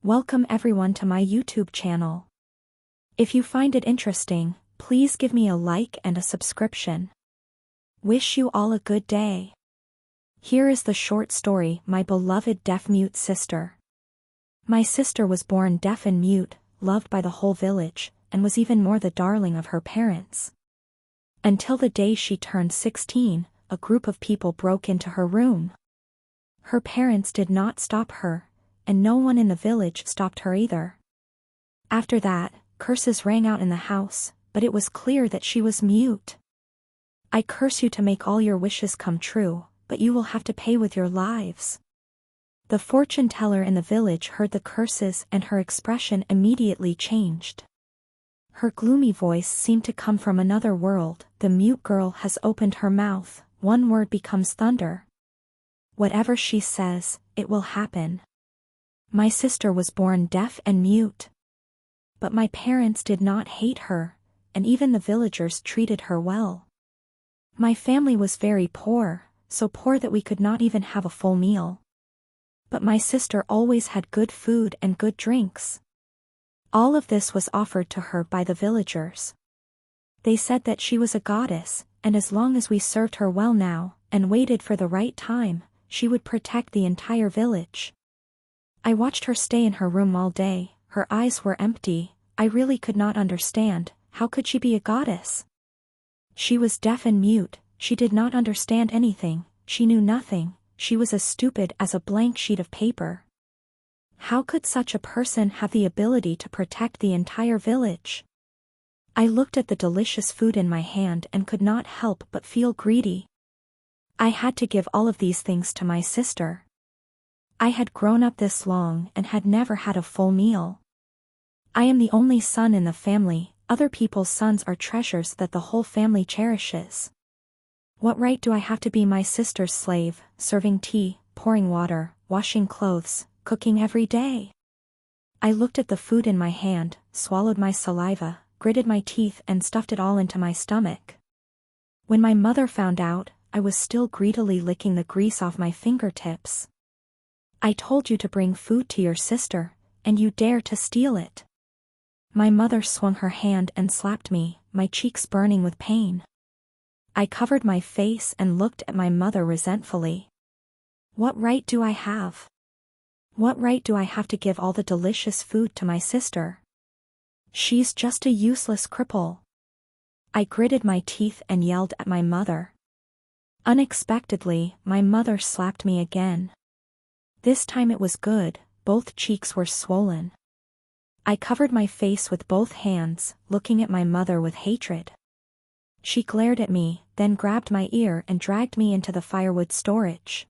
Welcome everyone to my YouTube channel. If you find it interesting, please give me a like and a subscription. Wish you all a good day. Here is the short story, My Beloved Deaf-Mute Sister. My sister was born deaf and mute, loved by the whole village, and was even more the darling of her parents. Until the day she turned 16, a group of people broke into her room. Her parents did not stop her, and no one in the village stopped her either. After that, curses rang out in the house, but it was clear that she was mute. I curse you to make all your wishes come true, but you will have to pay with your lives. The fortune teller in the village heard the curses and her expression immediately changed. Her gloomy voice seemed to come from another world. The mute girl has opened her mouth, one word becomes thunder. Whatever she says, it will happen. My sister was born deaf and mute. But my parents did not hate her, and even the villagers treated her well. My family was very poor, so poor that we could not even have a full meal. But my sister always had good food and good drinks. All of this was offered to her by the villagers. They said that she was a goddess, and as long as we served her well now, and waited for the right time, she would protect the entire village. I watched her stay in her room all day. Her eyes were empty. I really could not understand, how could she be a goddess? She was deaf and mute, she did not understand anything, she knew nothing, she was as stupid as a blank sheet of paper. How could such a person have the ability to protect the entire village? I looked at the delicious food in my hand and could not help but feel greedy. I had to give all of these things to my sister. I had grown up this long and had never had a full meal. I am the only son in the family, other people's sons are treasures that the whole family cherishes. What right do I have to be my sister's slave, serving tea, pouring water, washing clothes, cooking every day? I looked at the food in my hand, swallowed my saliva, gritted my teeth and stuffed it all into my stomach. When my mother found out, I was still greedily licking the grease off my fingertips. I told you to bring food to your sister, and you dare to steal it. My mother swung her hand and slapped me, my cheeks burning with pain. I covered my face and looked at my mother resentfully. What right do I have? What right do I have to give all the delicious food to my sister? She's just a useless cripple. I gritted my teeth and yelled at my mother. Unexpectedly, my mother slapped me again. This time it was good, both cheeks were swollen. I covered my face with both hands, looking at my mother with hatred. She glared at me, then grabbed my ear and dragged me into the firewood storage.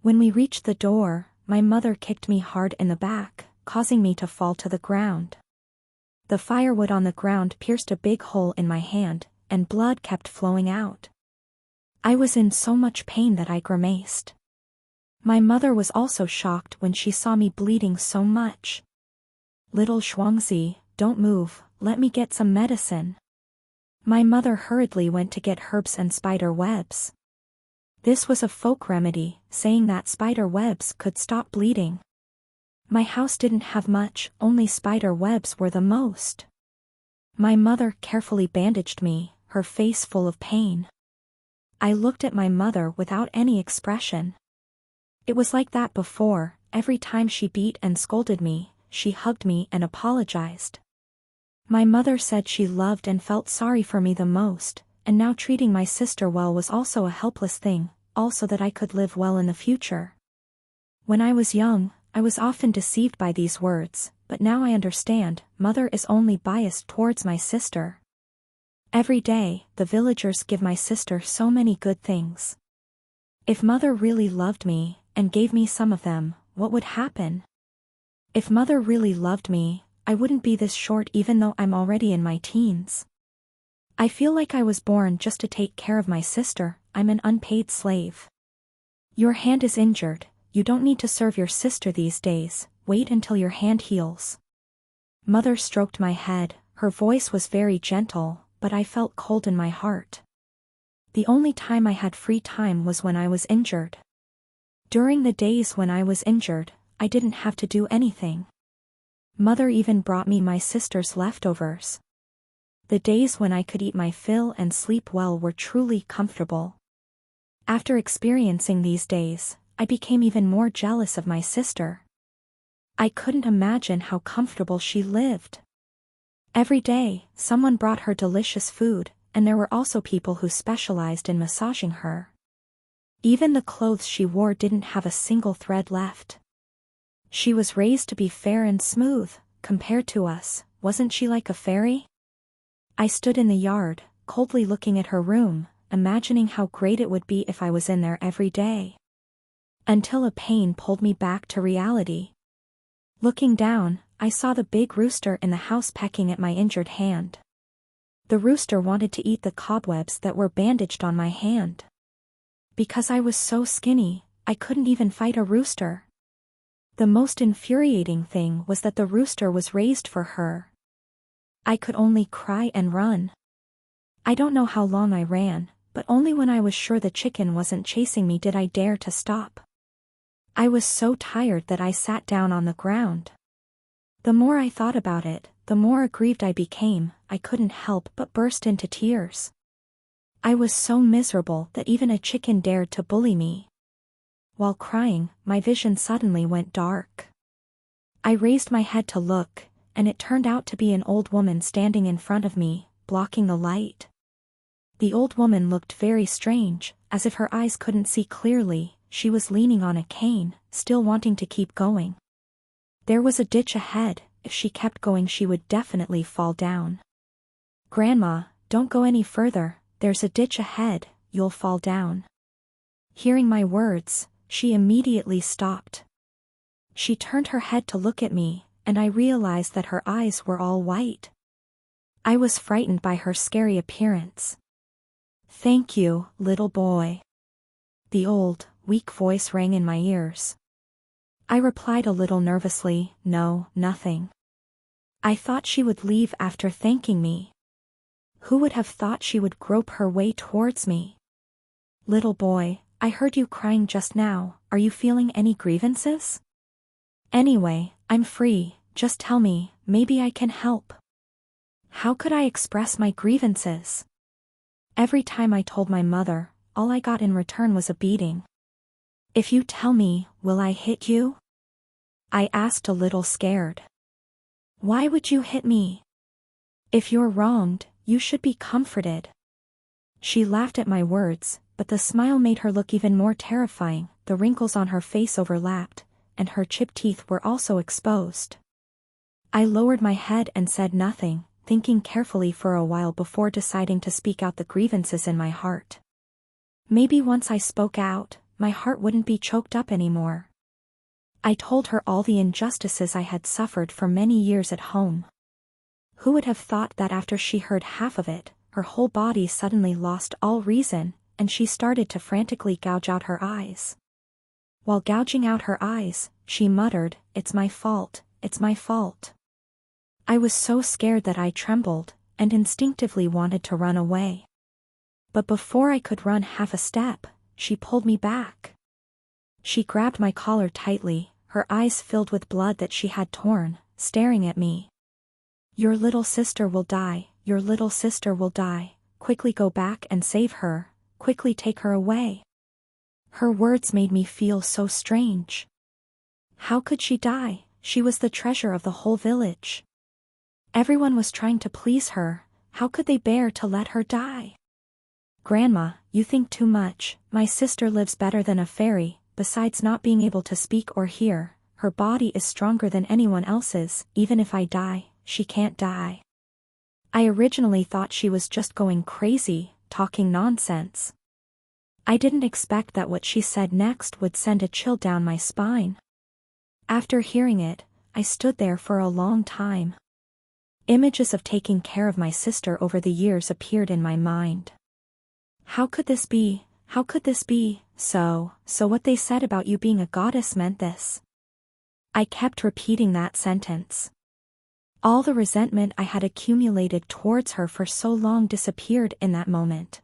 When we reached the door, my mother kicked me hard in the back, causing me to fall to the ground. The firewood on the ground pierced a big hole in my hand, and blood kept flowing out. I was in so much pain that I grimaced. My mother was also shocked when she saw me bleeding so much. Little Shuangzi, don't move, let me get some medicine. My mother hurriedly went to get herbs and spider webs. This was a folk remedy, saying that spider webs could stop bleeding. My house didn't have much, only spider webs were the most. My mother carefully bandaged me, her face full of pain. I looked at my mother without any expression. It was like that before, every time she beat and scolded me, she hugged me and apologized. My mother said she loved and felt sorry for me the most, and now treating my sister well was also a helpless thing, also that I could live well in the future. When I was young, I was often deceived by these words, but now I understand, mother is only biased towards my sister. Every day, the villagers give my sister so many good things. If mother really loved me, and gave me some of them, what would happen? If mother really loved me, I wouldn't be this short even though I'm already in my teens. I feel like I was born just to take care of my sister, I'm an unpaid slave. Your hand is injured, you don't need to serve your sister these days, wait until your hand heals. Mother stroked my head, her voice was very gentle, but I felt cold in my heart. The only time I had free time was when I was injured. During the days when I was injured, I didn't have to do anything. Mother even brought me my sister's leftovers. The days when I could eat my fill and sleep well were truly comfortable. After experiencing these days, I became even more jealous of my sister. I couldn't imagine how comfortable she lived. Every day, someone brought her delicious food, and there were also people who specialized in massaging her. Even the clothes she wore didn't have a single thread left. She was raised to be fair and smooth. Compared to us, wasn't she like a fairy? I stood in the yard, coldly looking at her room, imagining how great it would be if I was in there every day. Until a pain pulled me back to reality. Looking down, I saw the big rooster in the house pecking at my injured hand. The rooster wanted to eat the cobwebs that were bandaged on my hand. Because I was so skinny, I couldn't even fight a rooster. The most infuriating thing was that the rooster was raised for her. I could only cry and run. I don't know how long I ran, but only when I was sure the chicken wasn't chasing me did I dare to stop. I was so tired that I sat down on the ground. The more I thought about it, the more aggrieved I became. I couldn't help but burst into tears. I was so miserable that even a chicken dared to bully me. While crying, my vision suddenly went dark. I raised my head to look, and it turned out to be an old woman standing in front of me, blocking the light. The old woman looked very strange, as if her eyes couldn't see clearly. She was leaning on a cane, still wanting to keep going. There was a ditch ahead. If she kept going she would definitely fall down. "Grandma, don't go any further, there's a ditch ahead, you'll fall down." Hearing my words, she immediately stopped. She turned her head to look at me, and I realized that her eyes were all white. I was frightened by her scary appearance. "Thank you, little boy." The old, weak voice rang in my ears. I replied a little nervously, "No, nothing." I thought she would leave after thanking me. Who would have thought she would grope her way towards me? "Little boy, I heard you crying just now, are you feeling any grievances? Anyway, I'm free, just tell me, maybe I can help." How could I express my grievances? Every time I told my mother, all I got in return was a beating. "If you tell me, will I hit you?" I asked a little scared. "Why would you hit me? If you're wronged, you should be comforted." She laughed at my words, but the smile made her look even more terrifying. The wrinkles on her face overlapped, and her chipped teeth were also exposed. I lowered my head and said nothing, thinking carefully for a while before deciding to speak out the grievances in my heart. Maybe once I spoke out, my heart wouldn't be choked up anymore. I told her all the injustices I had suffered for many years at home. Who would have thought that after she heard half of it, her whole body suddenly lost all reason, and she started to frantically gouge out her eyes. While gouging out her eyes, she muttered, "It's my fault, it's my fault." I was so scared that I trembled, and instinctively wanted to run away. But before I could run half a step, she pulled me back. She grabbed my collar tightly, her eyes filled with blood that she had torn, staring at me. "Your little sister will die, your little sister will die, quickly go back and save her, quickly take her away." Her words made me feel so strange. How could she die? She was the treasure of the whole village. Everyone was trying to please her. How could they bear to let her die? "Grandma, you think too much. My sister lives better than a fairy. Besides not being able to speak or hear, her body is stronger than anyone else's. Even if I die, she can't die." I originally thought she was just going crazy, talking nonsense. I didn't expect that what she said next would send a chill down my spine. After hearing it, I stood there for a long time. Images of taking care of my sister over the years appeared in my mind. How could this be? How could this be? So what they said about you being a goddess meant this. I kept repeating that sentence. All the resentment I had accumulated towards her for so long disappeared in that moment.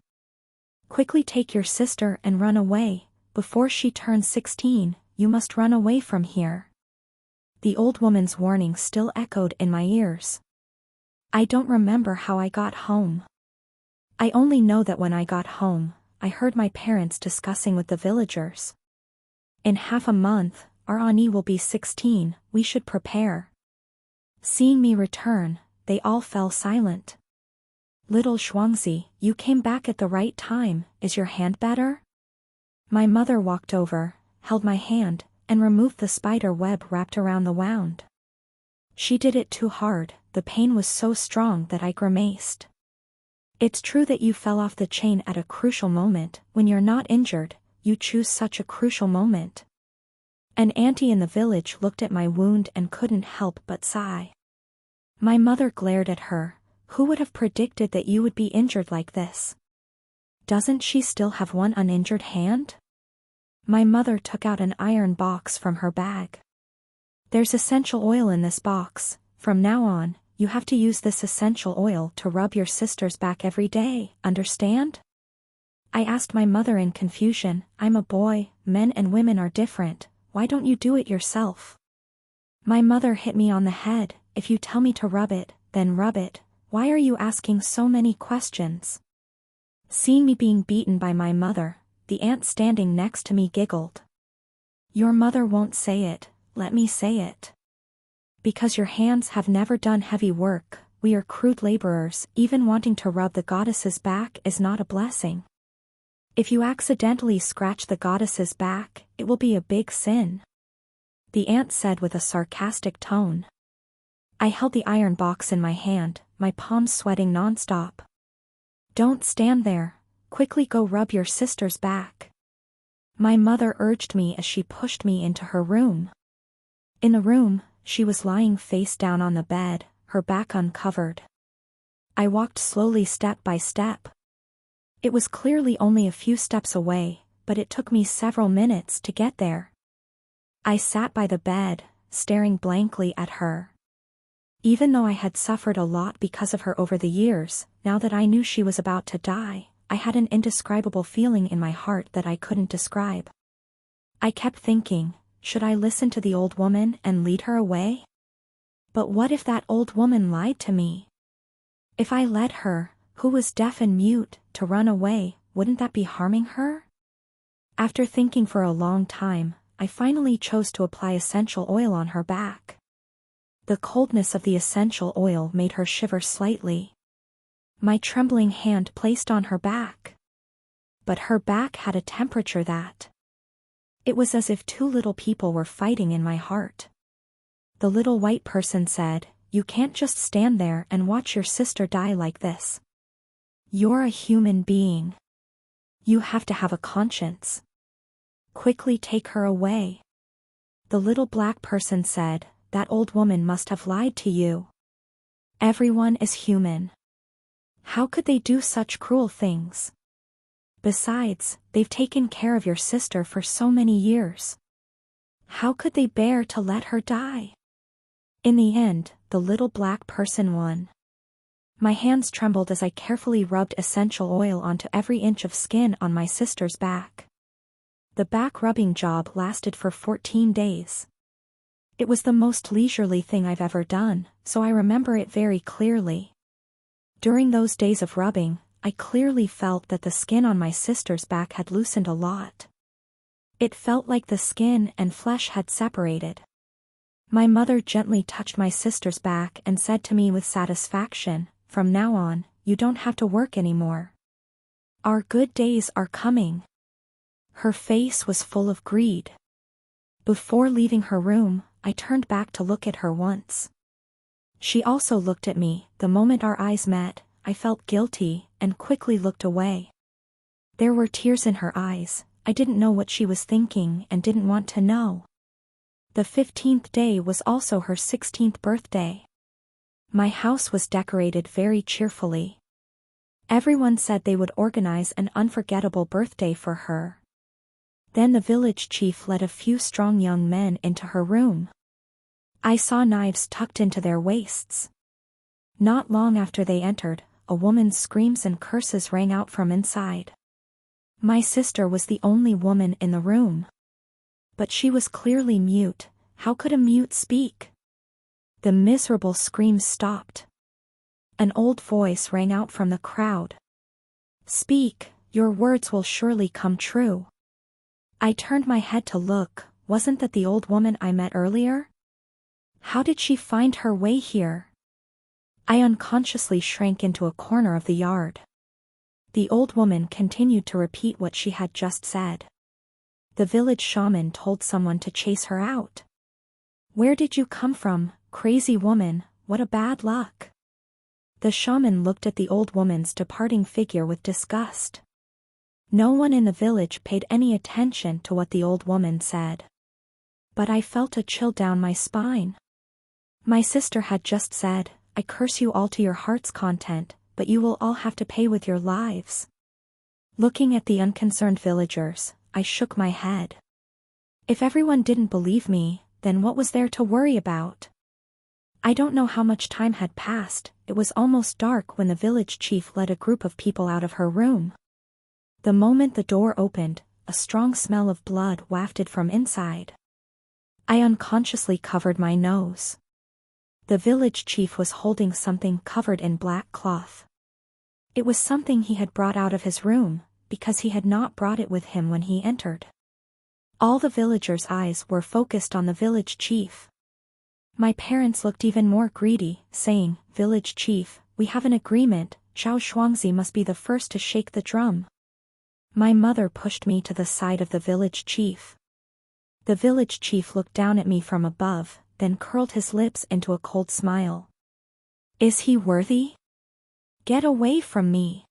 "Quickly take your sister and run away. Before she turns 16, you must run away from here." The old woman's warning still echoed in my ears. I don't remember how I got home. I only know that when I got home, I heard my parents discussing with the villagers. In half a month, our Ani will be 16, we should prepare. Seeing me return, they all fell silent. Little Shuangzi, you came back at the right time, is your hand better? My mother walked over, held my hand, and removed the spider web wrapped around the wound. She did it too hard, the pain was so strong that I grimaced. It's true that you fell off the chain at a crucial moment. When you're not injured, you choose such a crucial moment. An auntie in the village looked at my wound and couldn't help but sigh. My mother glared at her. Who would have predicted that you would be injured like this? Doesn't she still have one uninjured hand? My mother took out an iron box from her bag. There's essential oil in this box. From now on, you have to use this essential oil to rub your sister's back every day, understand? I asked my mother in confusion. I'm a boy, men and women are different, why don't you do it yourself? My mother hit me on the head. If you tell me to rub it, then rub it. Why are you asking so many questions? Seeing me being beaten by my mother, the aunt standing next to me giggled. Your mother won't say it, let me say it. Because your hands have never done heavy work, we are crude laborers, even wanting to rub the goddess's back is not a blessing. If you accidentally scratch the goddess's back, it will be a big sin. The aunt said with a sarcastic tone. I held the iron box in my hand, my palms sweating nonstop. Don't stand there, quickly go rub your sister's back. My mother urged me as she pushed me into her room. In the room, she was lying face down on the bed, her back uncovered. I walked slowly step by step. It was clearly only a few steps away, but it took me several minutes to get there. I sat by the bed, staring blankly at her. Even though I had suffered a lot because of her over the years, now that I knew she was about to die, I had an indescribable feeling in my heart that I couldn't describe. I kept thinking, should I listen to the old woman and lead her away? But what if that old woman lied to me? If I led her, who was deaf and mute, to run away, wouldn't that be harming her? After thinking for a long time, I finally chose to apply essential oil on her back. The coldness of the essential oil made her shiver slightly. My trembling hand placed on her back. But her back had a temperature that. It was as if two little people were fighting in my heart. The little white person said, you can't just stand there and watch your sister die like this. You're a human being. You have to have a conscience. Quickly take her away. The little black person said, that old woman must have lied to you. Everyone is human. How could they do such cruel things? Besides, they've taken care of your sister for so many years. How could they bear to let her die? In the end, the little black person won. My hands trembled as I carefully rubbed essential oil onto every inch of skin on my sister's back. The back rubbing job lasted for 14 days. It was the most leisurely thing I've ever done, so I remember it very clearly. During those days of rubbing, I clearly felt that the skin on my sister's back had loosened a lot. It felt like the skin and flesh had separated. My mother gently touched my sister's back and said to me with satisfaction, from now on, you don't have to work anymore. Our good days are coming. Her face was full of greed. Before leaving her room, I turned back to look at her once. She also looked at me. The moment our eyes met, I felt guilty, and quickly looked away. There were tears in her eyes. I didn't know what she was thinking and didn't want to know. The 15th day was also her 16th birthday. My house was decorated very cheerfully. Everyone said they would organize an unforgettable birthday for her. Then the village chief led a few strong young men into her room. I saw knives tucked into their waists. Not long after they entered, a woman's screams and curses rang out from inside. My sister was the only woman in the room. But she was clearly mute, How could a mute speak? The miserable screams stopped. An old voice rang out from the crowd. Speak, your words will surely come true. I turned my head to look. Wasn't that the old woman I met earlier? How did she find her way here? I unconsciously shrank into a corner of the yard. The old woman continued to repeat what she had just said. The village shaman told someone to chase her out. Where did you come from, crazy woman? What a bad luck. The shaman looked at the old woman's departing figure with disgust. No one in the village paid any attention to what the old woman said. But I felt a chill down my spine. My sister had just said, I curse you all to your heart's content, but you will all have to pay with your lives. Looking at the unconcerned villagers, I shook my head. If everyone didn't believe me, then what was there to worry about? I don't know how much time had passed. It was almost dark when the village chief led a group of people out of her room. The moment the door opened, a strong smell of blood wafted from inside. I unconsciously covered my nose. The village chief was holding something covered in black cloth. It was something he had brought out of his room, because he had not brought it with him when he entered. All the villagers' eyes were focused on the village chief. My parents looked even more greedy, saying, Village chief, we have an agreement, Zhao Shuangzi must be the first to shake the drum. My mother pushed me to the side of the village chief. The village chief looked down at me from above, then curled his lips into a cold smile. Is he worthy? Get away from me.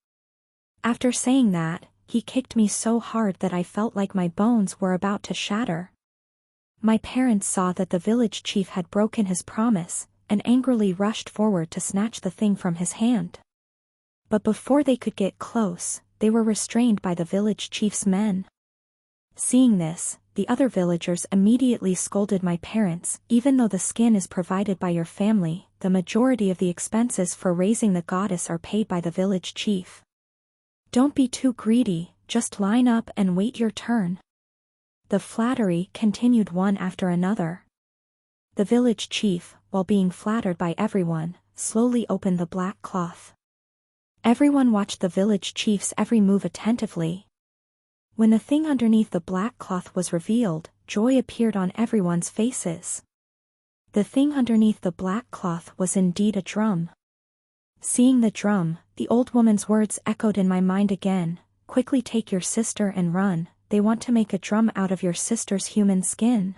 After saying that, he kicked me so hard that I felt like my bones were about to shatter. My parents saw that the village chief had broken his promise, and angrily rushed forward to snatch the thing from his hand. But before they could get close, they were restrained by the village chief's men. Seeing this, the other villagers immediately scolded my parents. Even though the skin is provided by your family, the majority of the expenses for raising the goddess are paid by the village chief. Don't be too greedy, just line up and wait your turn. The flattery continued one after another. The village chief, while being flattered by everyone, slowly opened the black cloth. Everyone watched the village chief's every move attentively. When the thing underneath the black cloth was revealed, joy appeared on everyone's faces. The thing underneath the black cloth was indeed a drum. Seeing the drum, the old woman's words echoed in my mind again, quickly take your sister and run, they want to make a drum out of your sister's human skin.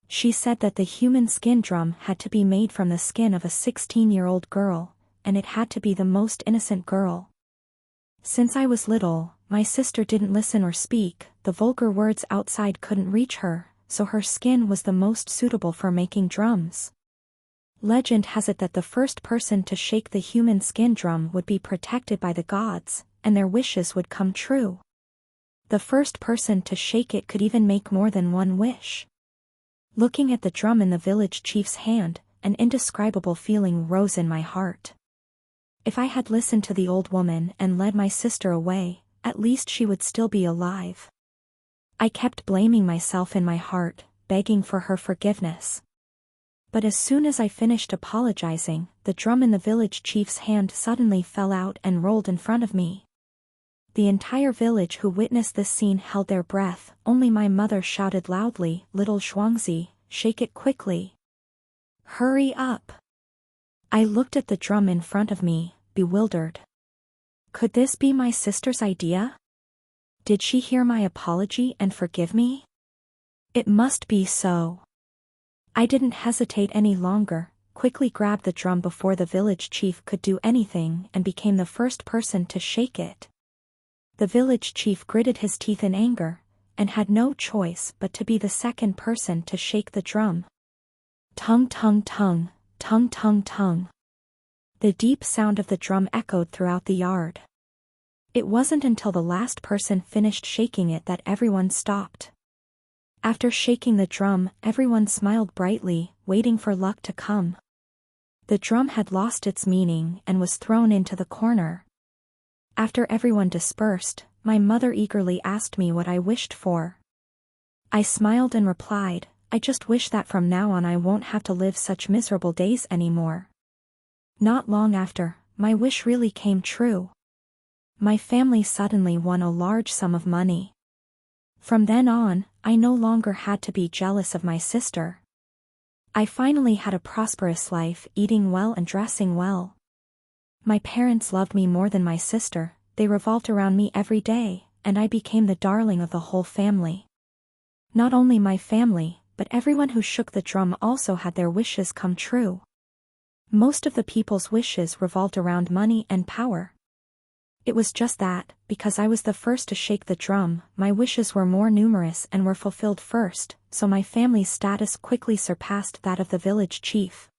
She said that the human skin drum had to be made from the skin of a 16-year-old girl, and it had to be the most innocent girl. Since I was little, my sister didn't listen or speak, the vulgar words outside couldn't reach her, so her skin was the most suitable for making drums. Legend has it that the first person to shake the human skin drum would be protected by the gods, and their wishes would come true. The first person to shake it could even make more than one wish. Looking at the drum in the village chief's hand, an indescribable feeling rose in my heart. If I had listened to the old woman and led my sister away, at least she would still be alive. I kept blaming myself in my heart, begging for her forgiveness. But as soon as I finished apologizing, the drum in the village chief's hand suddenly fell out and rolled in front of me. The entire village who witnessed this scene held their breath, only my mother shouted loudly, Little Shuangzi, shake it quickly. Hurry up. I looked at the drum in front of me, bewildered. Could this be my sister's idea? Did she hear my apology and forgive me? It must be so. I didn't hesitate any longer, quickly grabbed the drum before the village chief could do anything and became the first person to shake it. The village chief gritted his teeth in anger, and had no choice but to be the second person to shake the drum. Tung tung tung, tung tung tung. The deep sound of the drum echoed throughout the yard. It wasn't until the last person finished shaking it that everyone stopped. After shaking the drum, everyone smiled brightly, waiting for luck to come. The drum had lost its meaning and was thrown into the corner. After everyone dispersed, my mother eagerly asked me what I wished for. I smiled and replied, I just wish that from now on I won't have to live such miserable days anymore." Not long after, my wish really came true. My family suddenly won a large sum of money. From then on, I no longer had to be jealous of my sister. I finally had a prosperous life, eating well and dressing well. My parents loved me more than my sister, they revolved around me every day, and I became the darling of the whole family. Not only my family, but everyone who shook the drum also had their wishes come true. Most of the people's wishes revolved around money and power. It was just that, because I was the first to shake the drum, my wishes were more numerous and were fulfilled first, so my family's status quickly surpassed that of the village chief.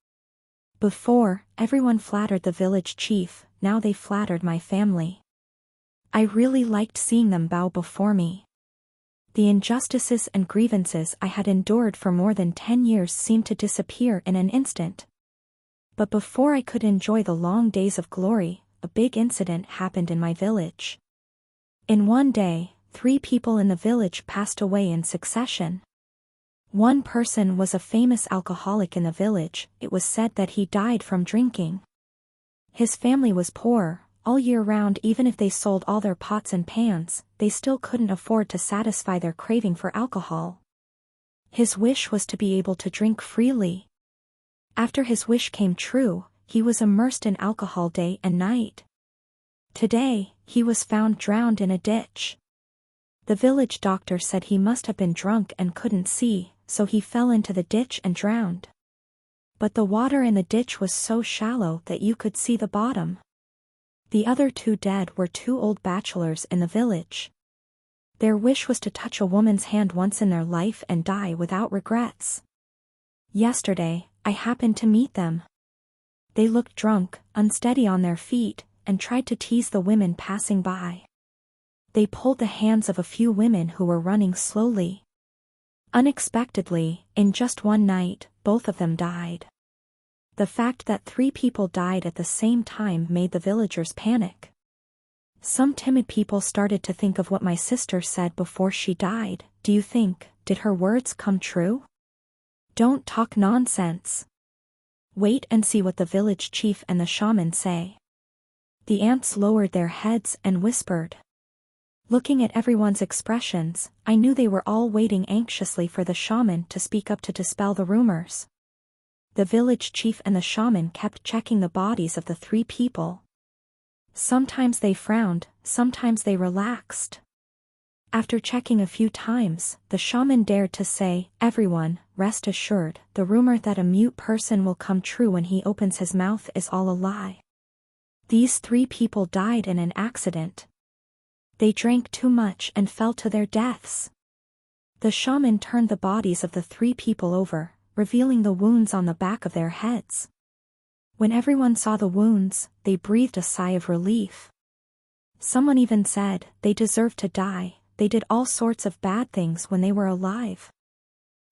Before, everyone flattered the village chief, now they flattered my family. I really liked seeing them bow before me. The injustices and grievances I had endured for more than 10 years seemed to disappear in an instant. But before I could enjoy the long days of glory, a big incident happened in my village. In one day, 3 people in the village passed away in succession. One person was a famous alcoholic in the village. It was said that he died from drinking. His family was poor. All year round, even if they sold all their pots and pans, they still couldn't afford to satisfy their craving for alcohol. His wish was to be able to drink freely. After his wish came true, he was immersed in alcohol day and night. Today, he was found drowned in a ditch. The village doctor said he must have been drunk and couldn't see, so he fell into the ditch and drowned. But the water in the ditch was so shallow that you could see the bottom. The other 2 dead were 2 old bachelors in the village. Their wish was to touch a woman's hand once in their life and die without regrets. Yesterday, I happened to meet them. They looked drunk, unsteady on their feet, and tried to tease the women passing by. They pulled the hands of a few women who were running slowly. Unexpectedly, in just one night, both of them died. The fact that 3 people died at the same time made the villagers panic. Some timid people started to think of what my sister said before she died. Do you think, did her words come true? Don't talk nonsense. Wait and see what the village chief and the shaman say. The ants lowered their heads and whispered. Looking at everyone's expressions, I knew they were all waiting anxiously for the shaman to speak up to dispel the rumors. The village chief and the shaman kept checking the bodies of the 3 people. Sometimes they frowned, sometimes they relaxed. After checking a few times, the shaman dared to say, "Everyone, rest assured, the rumor that a mute person will come true when he opens his mouth is all a lie. These 3 people died in an accident. They drank too much and fell to their deaths." The shaman turned the bodies of the 3 people over, revealing the wounds on the back of their heads. When everyone saw the wounds, they breathed a sigh of relief. Someone even said, "They deserved to die, they did all sorts of bad things when they were alive."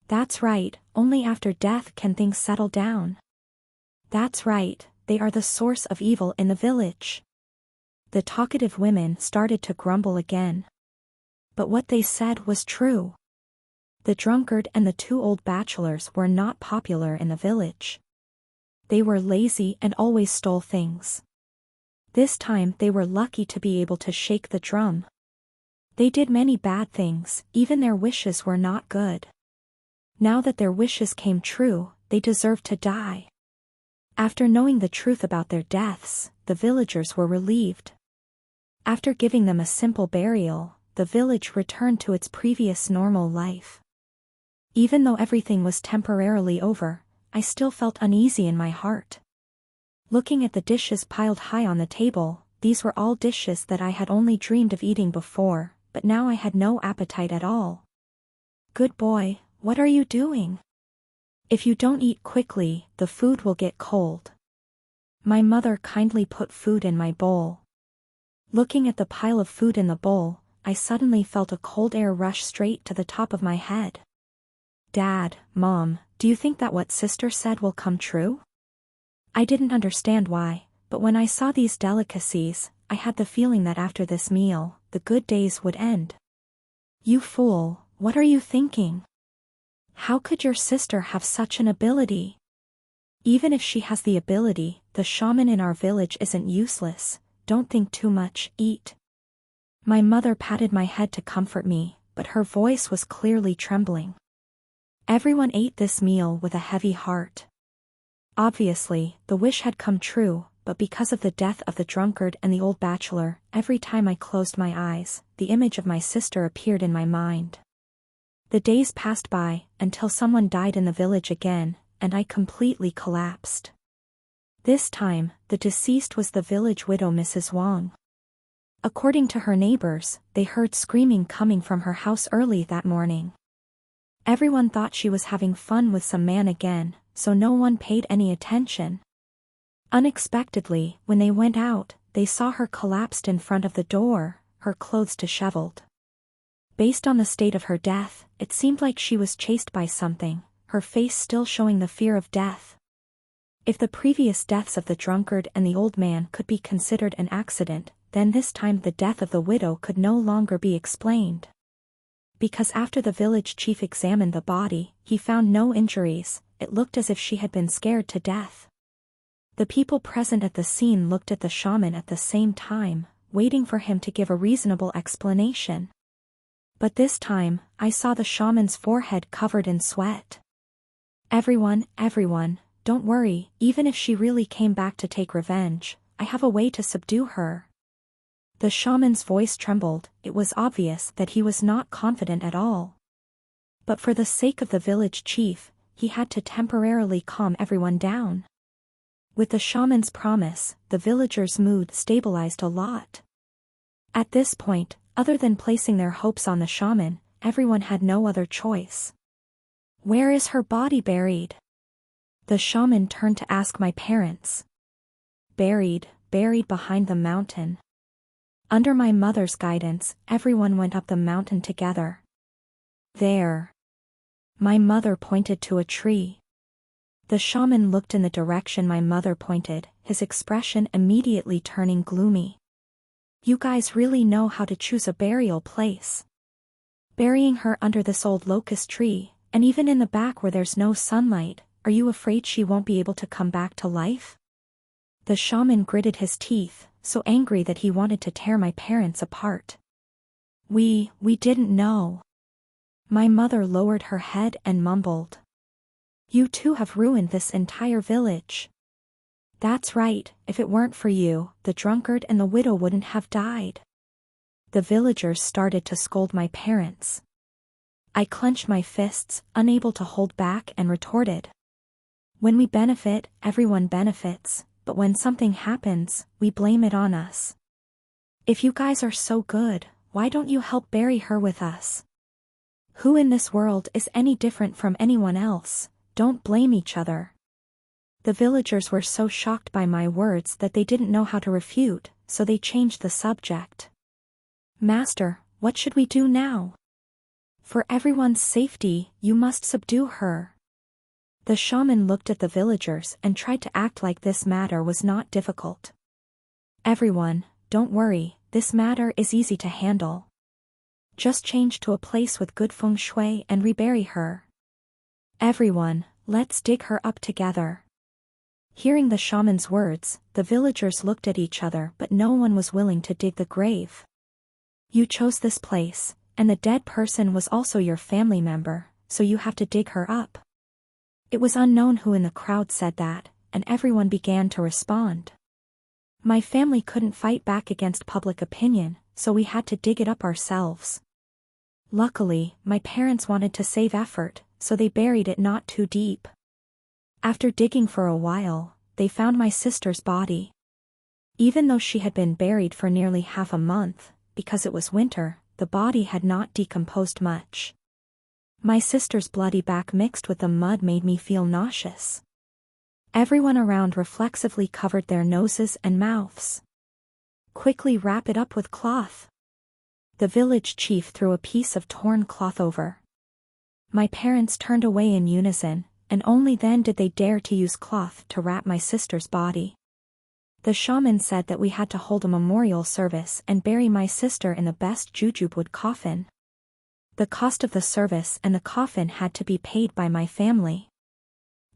That's right, only after death can things settle down. That's right, they are the source of evil in the village. The talkative women started to grumble again. But what they said was true. The drunkard and the 2 old bachelors were not popular in the village. They were lazy and always stole things. This time they were lucky to be able to shake the drum. They did many bad things, even their wishes were not good. Now that their wishes came true, they deserved to die. After knowing the truth about their deaths, the villagers were relieved. After giving them a simple burial, the village returned to its previous normal life. Even though everything was temporarily over, I still felt uneasy in my heart. Looking at the dishes piled high on the table, these were all dishes that I had only dreamed of eating before, but now I had no appetite at all. "Good boy, what are you doing? If you don't eat quickly, the food will get cold." My mother kindly put food in my bowl. Looking at the pile of food in the bowl, I suddenly felt a cold air rush straight to the top of my head. "Dad, Mom, do you think that what sister said will come true?" I didn't understand why, but when I saw these delicacies, I had the feeling that after this meal, the good days would end. "You fool, what are you thinking? How could your sister have such an ability? Even if she has the ability, the shaman in our village isn't useless. Don't think too much, eat. My mother patted my head to comfort me, but her voice was clearly trembling. Everyone ate this meal with a heavy heart. Obviously, the wish had come true, but because of the death of the drunkard and the old bachelor, every time I closed my eyes, the image of my sister appeared in my mind. The days passed by, until someone died in the village again, and I completely collapsed. This time, the deceased was the village widow Mrs. Wang. According to her neighbors, they heard screaming coming from her house early that morning. Everyone thought she was having fun with some man again, so no one paid any attention. Unexpectedly, when they went out, they saw her collapsed in front of the door, her clothes disheveled. Based on the state of her death, it seemed like she was chased by something, her face still showing the fear of death. If the previous deaths of the drunkard and the old man could be considered an accident, then this time the death of the widow could no longer be explained. Because after the village chief examined the body, he found no injuries, it looked as if she had been scared to death. The people present at the scene looked at the shaman at the same time, waiting for him to give a reasonable explanation. But this time, I saw the shaman's forehead covered in sweat. Everyone, don't worry, even if she really came back to take revenge, I have a way to subdue her. The shaman's voice trembled, it was obvious that he was not confident at all. But for the sake of the village chief, he had to temporarily calm everyone down. With the shaman's promise, the villagers' mood stabilized a lot. At this point, other than placing their hopes on the shaman, everyone had no other choice. Where is her body buried? The shaman turned to ask my parents. Buried behind the mountain. Under my mother's guidance, everyone went up the mountain together. There. My mother pointed to a tree. The shaman looked in the direction my mother pointed, his expression immediately turning gloomy. You guys really know how to choose a burial place. Burying her under this old locust tree, and even in the back where there's no sunlight, are you afraid she won't be able to come back to life? The shaman gritted his teeth, so angry that he wanted to tear my parents apart. We didn't know. My mother lowered her head and mumbled. You two have ruined this entire village. That's right, if it weren't for you, the drunkard and the widow wouldn't have died. The villagers started to scold my parents. I clenched my fists, unable to hold back, and retorted. When we benefit, everyone benefits, but when something happens, we blame it on us. If you guys are so good, why don't you help bury her with us? Who in this world is any different from anyone else? Don't blame each other. The villagers were so shocked by my words that they didn't know how to refute, so they changed the subject. Master, what should we do now? For everyone's safety, you must subdue her. The shaman looked at the villagers and tried to act like this matter was not difficult. Everyone, don't worry, this matter is easy to handle. Just change to a place with good feng shui and rebury her. Everyone, let's dig her up together. Hearing the shaman's words, the villagers looked at each other, but no one was willing to dig the grave. You chose this place, and the dead person was also your family member, so you have to dig her up. It was unknown who in the crowd said that, and everyone began to respond. My family couldn't fight back against public opinion, so we had to dig it up ourselves. Luckily, my parents wanted to save effort, so they buried it not too deep. After digging for a while, they found my sister's body. Even though she had been buried for nearly half a month, because it was winter, the body had not decomposed much. My sister's bloody back mixed with the mud made me feel nauseous. Everyone around reflexively covered their noses and mouths. Quickly wrap it up with cloth. The village chief threw a piece of torn cloth over. My parents turned away in unison, and only then did they dare to use cloth to wrap my sister's body. The shaman said that we had to hold a memorial service and bury my sister in the best jujube wood coffin. The cost of the service and the coffin had to be paid by my family.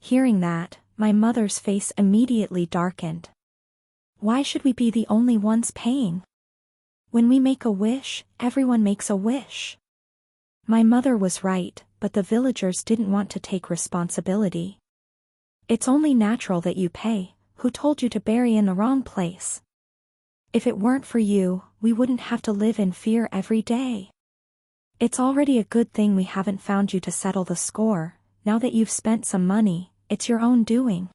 Hearing that, my mother's face immediately darkened. Why should we be the only ones paying? When we make a wish, everyone makes a wish. My mother was right, but the villagers didn't want to take responsibility. It's only natural that you pay. Who told you to bury in the wrong place? If it weren't for you, we wouldn't have to live in fear every day. It's already a good thing we haven't found you to settle the score. Now that you've spent some money, it's your own doing.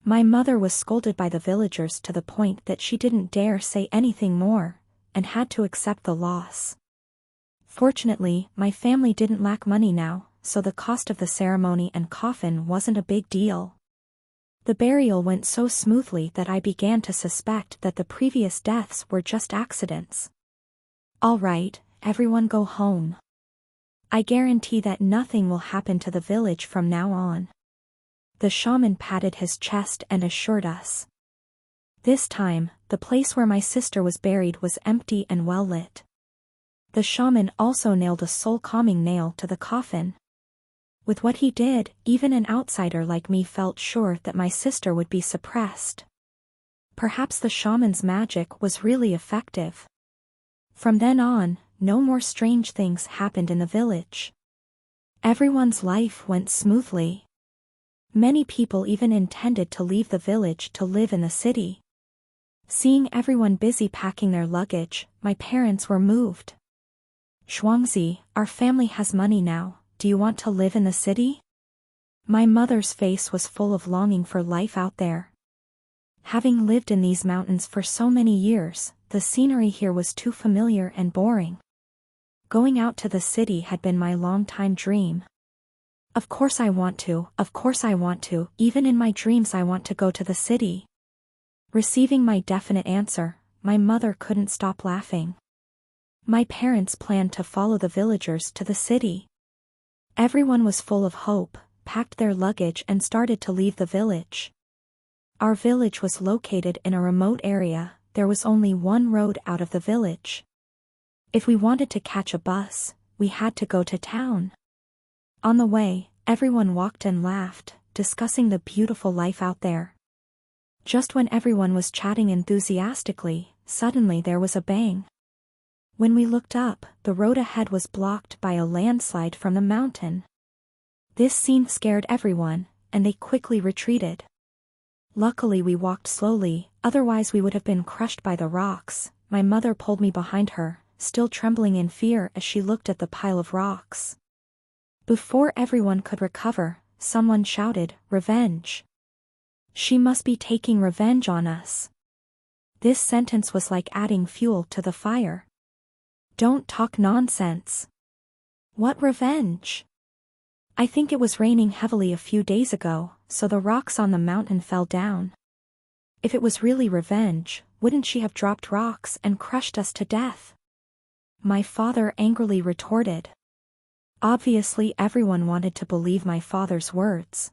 My mother was scolded by the villagers to the point that she didn't dare say anything more, and had to accept the loss. Fortunately, my family didn't lack money now, so the cost of the ceremony and coffin wasn't a big deal. The burial went so smoothly that I began to suspect that the previous deaths were just accidents. All right, everyone go home. I guarantee that nothing will happen to the village from now on. The shaman patted his chest and assured us. This time, the place where my sister was buried was empty and well lit. The shaman also nailed a soul-calming nail to the coffin. With what he did, even an outsider like me felt sure that my sister would be suppressed. Perhaps the shaman's magic was really effective. From then on, no more strange things happened in the village. Everyone's life went smoothly. Many people even intended to leave the village to live in the city. Seeing everyone busy packing their luggage, my parents were moved. Shuangzi, our family has money now. Do you want to live in the city? My mother's face was full of longing for life out there. Having lived in these mountains for so many years, the scenery here was too familiar and boring. Going out to the city had been my long-time dream. Of course I want to, even in my dreams I want to go to the city. Receiving my definite answer, my mother couldn't stop laughing. My parents planned to follow the villagers to the city. Everyone was full of hope, packed their luggage and started to leave the village. Our village was located in a remote area. There was only one road out of the village. If we wanted to catch a bus, we had to go to town. On the way, everyone walked and laughed, discussing the beautiful life out there. Just when everyone was chatting enthusiastically, suddenly there was a bang. When we looked up, the road ahead was blocked by a landslide from the mountain. This scene scared everyone, and they quickly retreated. Luckily we walked slowly, otherwise we would have been crushed by the rocks. My mother pulled me behind her, still trembling in fear as she looked at the pile of rocks. Before everyone could recover, someone shouted, "Revenge!" She must be taking revenge on us. This sentence was like adding fuel to the fire. Don't talk nonsense. What revenge? I think it was raining heavily a few days ago, so the rocks on the mountain fell down. If it was really revenge, wouldn't she have dropped rocks and crushed us to death? My father angrily retorted. Obviously everyone wanted to believe my father's words.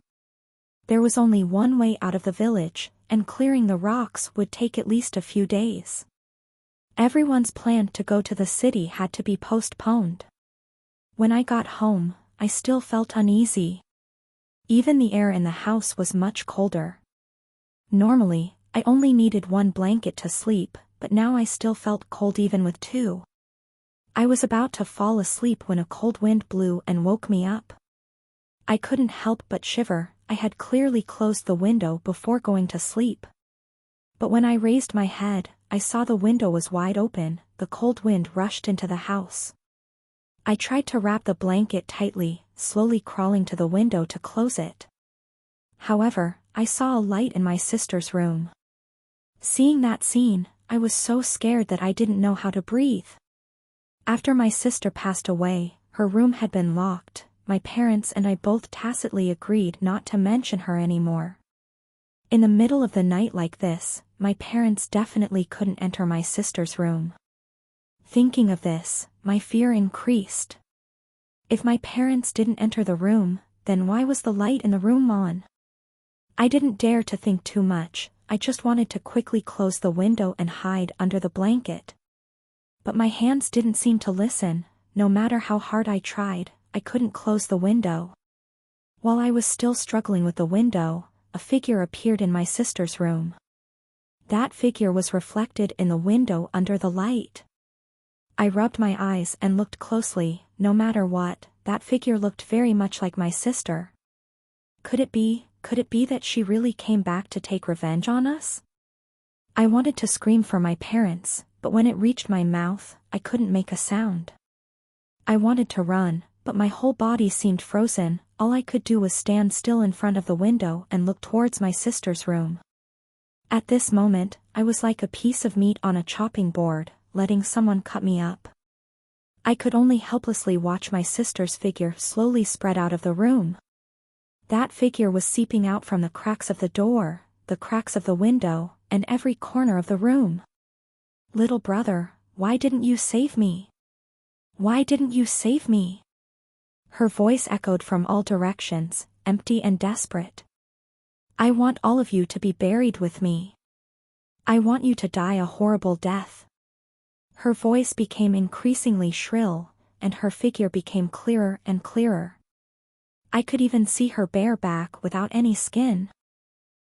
There was only one way out of the village, and clearing the rocks would take at least a few days. Everyone's plan to go to the city had to be postponed. When I got home, I still felt uneasy. Even the air in the house was much colder. Normally, I only needed one blanket to sleep, but now I still felt cold even with two. I was about to fall asleep when a cold wind blew and woke me up. I couldn't help but shiver. I had clearly closed the window before going to sleep. But when I raised my head, I saw the window was wide open. The cold wind rushed into the house. I tried to wrap the blanket tightly, slowly crawling to the window to close it. However, I saw a light in my sister's room. Seeing that scene, I was so scared that I didn't know how to breathe. After my sister passed away, her room had been locked. My parents and I both tacitly agreed not to mention her anymore. In the middle of the night like this, my parents definitely couldn't enter my sister's room. Thinking of this, my fear increased. If my parents didn't enter the room, then why was the light in the room on? I didn't dare to think too much. I just wanted to quickly close the window and hide under the blanket. But my hands didn't seem to listen. no matter how hard I tried, I couldn't close the window. While I was still struggling with the window, a figure appeared in my sister's room. That figure was reflected in the window under the light. I rubbed my eyes and looked closely. No matter what, that figure looked very much like my sister. Could it be that she really came back to take revenge on us? I wanted to scream for my parents, but when it reached my mouth, I couldn't make a sound. I wanted to run, but my whole body seemed frozen. All I could do was stand still in front of the window and look towards my sister's room. At this moment, I was like a piece of meat on a chopping board, letting someone cut me up. I could only helplessly watch my sister's figure slowly spread out of the room. That figure was seeping out from the cracks of the door, the cracks of the window, and every corner of the room. Little brother, why didn't you save me? Why didn't you save me? Her voice echoed from all directions, empty and desperate. I want all of you to be buried with me. I want you to die a horrible death. Her voice became increasingly shrill, and her figure became clearer and clearer. I could even see her bare back without any skin.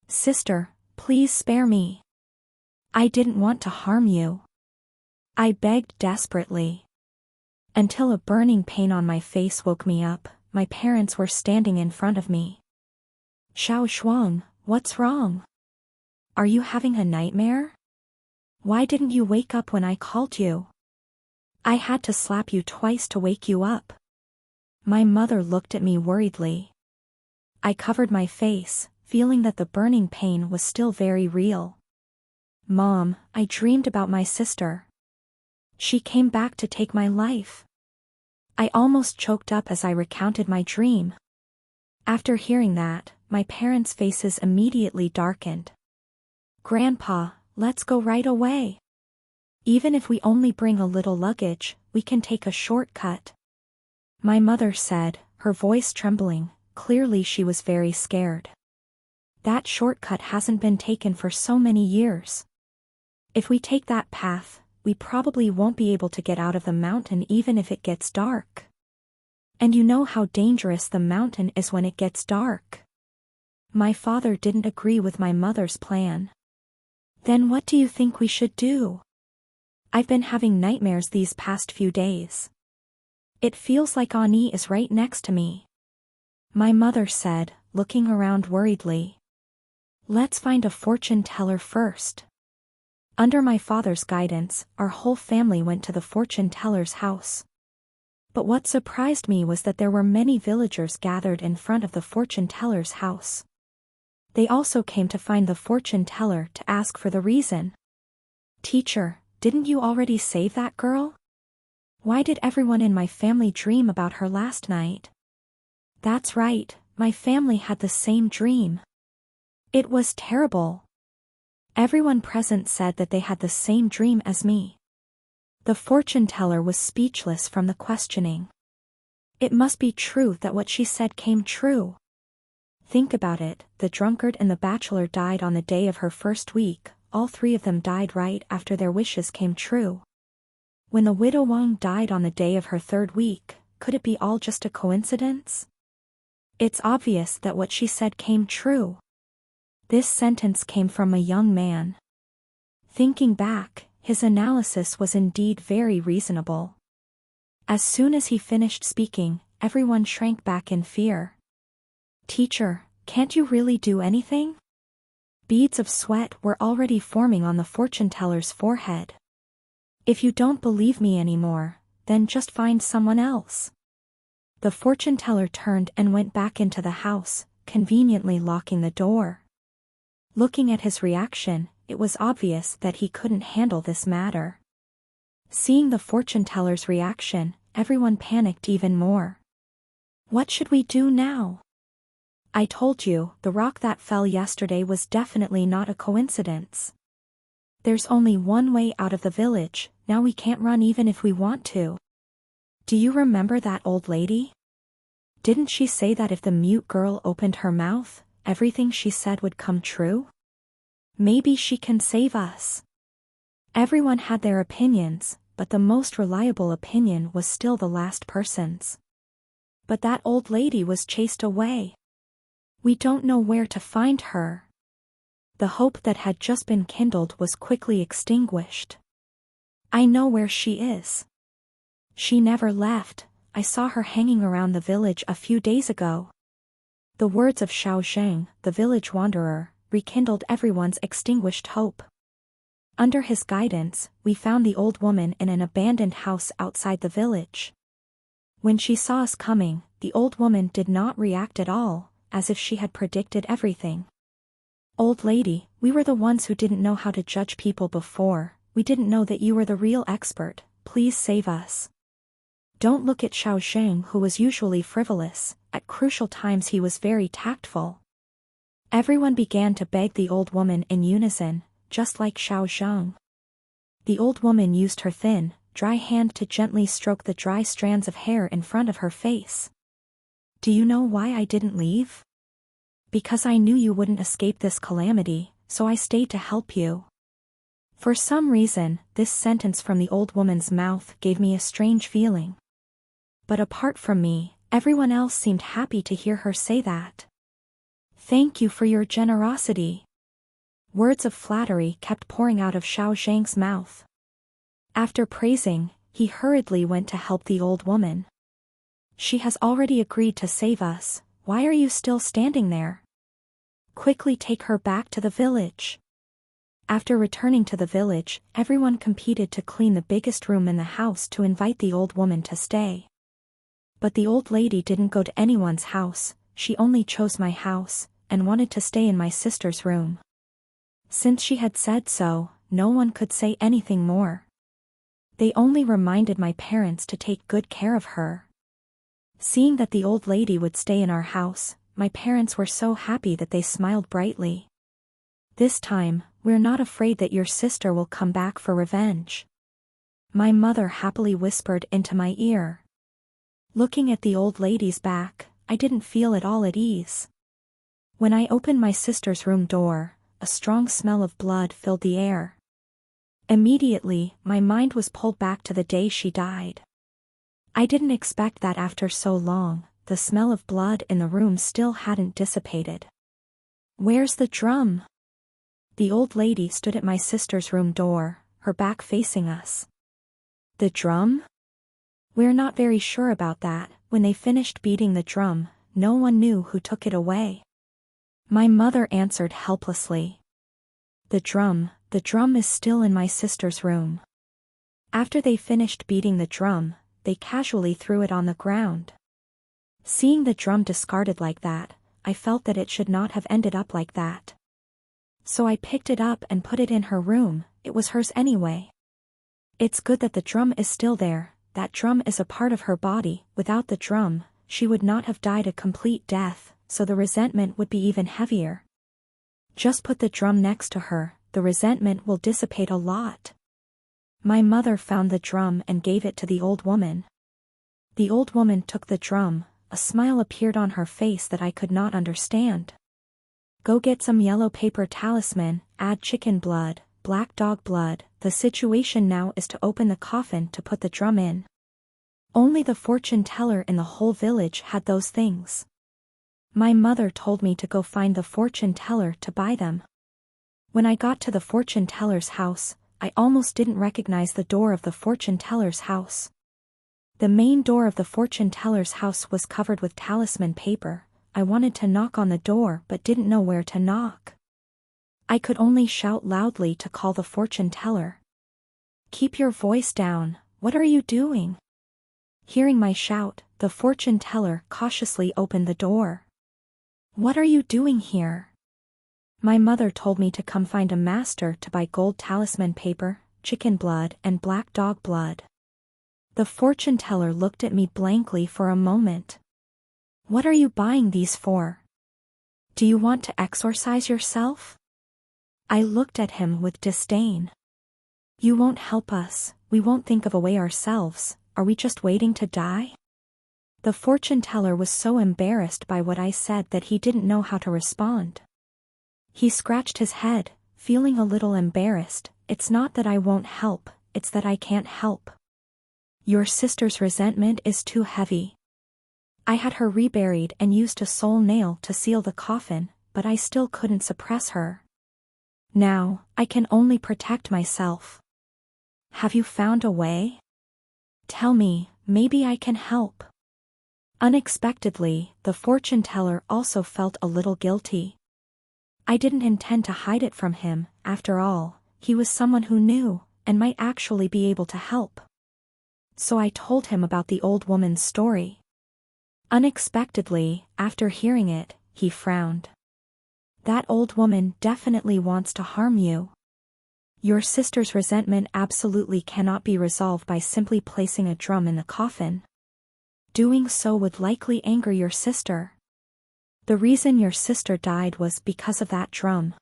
Sister, please spare me. I didn't want to harm you. I begged desperately. Until a burning pain on my face woke me up. My parents were standing in front of me. Xiao Shuang, what's wrong? Are you having a nightmare? Why didn't you wake up when I called you? I had to slap you twice to wake you up. My mother looked at me worriedly. I covered my face, feeling that the burning pain was still very real. Mom, I dreamed about my sister. She came back to take my life. I almost choked up as I recounted my dream. After hearing that, my parents' faces immediately darkened. Grandpa, let's go right away. Even if we only bring a little luggage, we can take a shortcut. My mother said, her voice trembling. Clearly she was very scared. That shortcut hasn't been taken for so many years. If we take that path, we probably won't be able to get out of the mountain even if it gets dark. And you know how dangerous the mountain is when it gets dark. My father didn't agree with my mother's plan. Then what do you think we should do? I've been having nightmares these past few days. It feels like Ani is right next to me. My mother said, looking around worriedly. Let's find a fortune teller first. Under my father's guidance, our whole family went to the fortune teller's house. But what surprised me was that there were many villagers gathered in front of the fortune teller's house. They also came to find the fortune teller to ask for the reason. Teacher, didn't you already save that girl? Why did everyone in my family dream about her last night? That's right, my family had the same dream. It was terrible. Everyone present said that they had the same dream as me. The fortune teller was speechless from the questioning. It must be true that what she said came true. Think about it, the drunkard and the bachelor died on the day of her first week, all three of them died right after their wishes came true. When the widow Wang died on the day of her third week, could it be all just a coincidence? It's obvious that what she said came true. This sentence came from a young man. Thinking back, his analysis was indeed very reasonable. As soon as he finished speaking, everyone shrank back in fear. Teacher, can't you really do anything? Beads of sweat were already forming on the fortune teller's forehead. If you don't believe me anymore, then just find someone else. The fortune teller turned and went back into the house, conveniently locking the door. Looking at his reaction, it was obvious that he couldn't handle this matter. Seeing the fortune teller's reaction, everyone panicked even more. What should we do now? I told you, the rock that fell yesterday was definitely not a coincidence. There's only one way out of the village, now we can't run even if we want to. Do you remember that old lady? Didn't she say that if the mute girl opened her mouth, everything she said would come true? Maybe she can save us. Everyone had their opinions, but the most reliable opinion was still the last person's. But that old lady was chased away. We don't know where to find her. The hope that had just been kindled was quickly extinguished. I know where she is. She never left. I saw her hanging around the village a few days ago. The words of Xiao Zheng, the village wanderer, rekindled everyone's extinguished hope. Under his guidance, we found the old woman in an abandoned house outside the village. When she saw us coming, the old woman did not react at all, as if she had predicted everything. Old lady, we were the ones who didn't know how to judge people before. We didn't know that you were the real expert. Please save us. Don't look at Xiao Zheng, who was usually frivolous. At crucial times he was very tactful. Everyone began to beg the old woman in unison, just like Xiao Zheng. The old woman used her thin, dry hand to gently stroke the dry strands of hair in front of her face. Do you know why I didn't leave? Because I knew you wouldn't escape this calamity, so I stayed to help you. For some reason, this sentence from the old woman's mouth gave me a strange feeling. But apart from me, everyone else seemed happy to hear her say that. Thank you for your generosity. Words of flattery kept pouring out of Xiao Zheng's mouth. After praising, he hurriedly went to help the old woman. She has already agreed to save us. Why are you still standing there? Quickly take her back to the village. After returning to the village, everyone competed to clean the biggest room in the house to invite the old woman to stay. But the old lady didn't go to anyone's house. She only chose my house, and wanted to stay in my sister's room. Since she had said so, no one could say anything more. They only reminded my parents to take good care of her. Seeing that the old lady would stay in our house, my parents were so happy that they smiled brightly. This time, we're not afraid that your sister will come back for revenge. My mother happily whispered into my ear. Looking at the old lady's back, I didn't feel at all at ease. When I opened my sister's room door, a strong smell of blood filled the air. Immediately, my mind was pulled back to the day she died. I didn't expect that after so long, the smell of blood in the room still hadn't dissipated. Where's the drum? The old lady stood at my sister's room door, her back facing us. The drum? We're not very sure about that. When they finished beating the drum, no one knew who took it away. My mother answered helplessly. The drum is still in my sister's room. After they finished beating the drum, they casually threw it on the ground. Seeing the drum discarded like that, I felt that it should not have ended up like that. So I picked it up and put it in her room. It was hers anyway. It's good that the drum is still there. That drum is a part of her body. Without the drum, she would not have died a complete death, so the resentment would be even heavier. Just put the drum next to her, the resentment will dissipate a lot. My mother found the drum and gave it to the old woman. The old woman took the drum. A smile appeared on her face that I could not understand. Go get some yellow paper talisman, add chicken blood, black dog blood. The situation now is to open the coffin to put the drum in. Only the fortune teller in the whole village had those things. My mother told me to go find the fortune teller to buy them. When I got to the fortune teller's house, I almost didn't recognize the door of the fortune teller's house. The main door of the fortune teller's house was covered with talisman paper. I wanted to knock on the door but didn't know where to knock. I could only shout loudly to call the fortune teller. Keep your voice down, what are you doing? Hearing my shout, the fortune teller cautiously opened the door. What are you doing here? My mother told me to come find a master to buy gold talisman paper, chicken blood and black dog blood. The fortune teller looked at me blankly for a moment. What are you buying these for? Do you want to exorcise yourself? I looked at him with disdain. You won't help us, we won't think of a way ourselves, are we just waiting to die? The fortune teller was so embarrassed by what I said that he didn't know how to respond. He scratched his head, feeling a little embarrassed. It's not that I won't help, it's that I can't help. Your sister's resentment is too heavy. I had her reburied and used a soul nail to seal the coffin, but I still couldn't suppress her. Now, I can only protect myself. Have you found a way? Tell me, maybe I can help." Unexpectedly, the fortune teller also felt a little guilty. I didn't intend to hide it from him, after all, he was someone who knew, and might actually be able to help. So I told him about the old woman's story. Unexpectedly, after hearing it, he frowned. "That old woman definitely wants to harm you. Your sister's resentment absolutely cannot be resolved by simply placing a drum in the coffin. Doing so would likely anger your sister. The reason your sister died was because of that drum.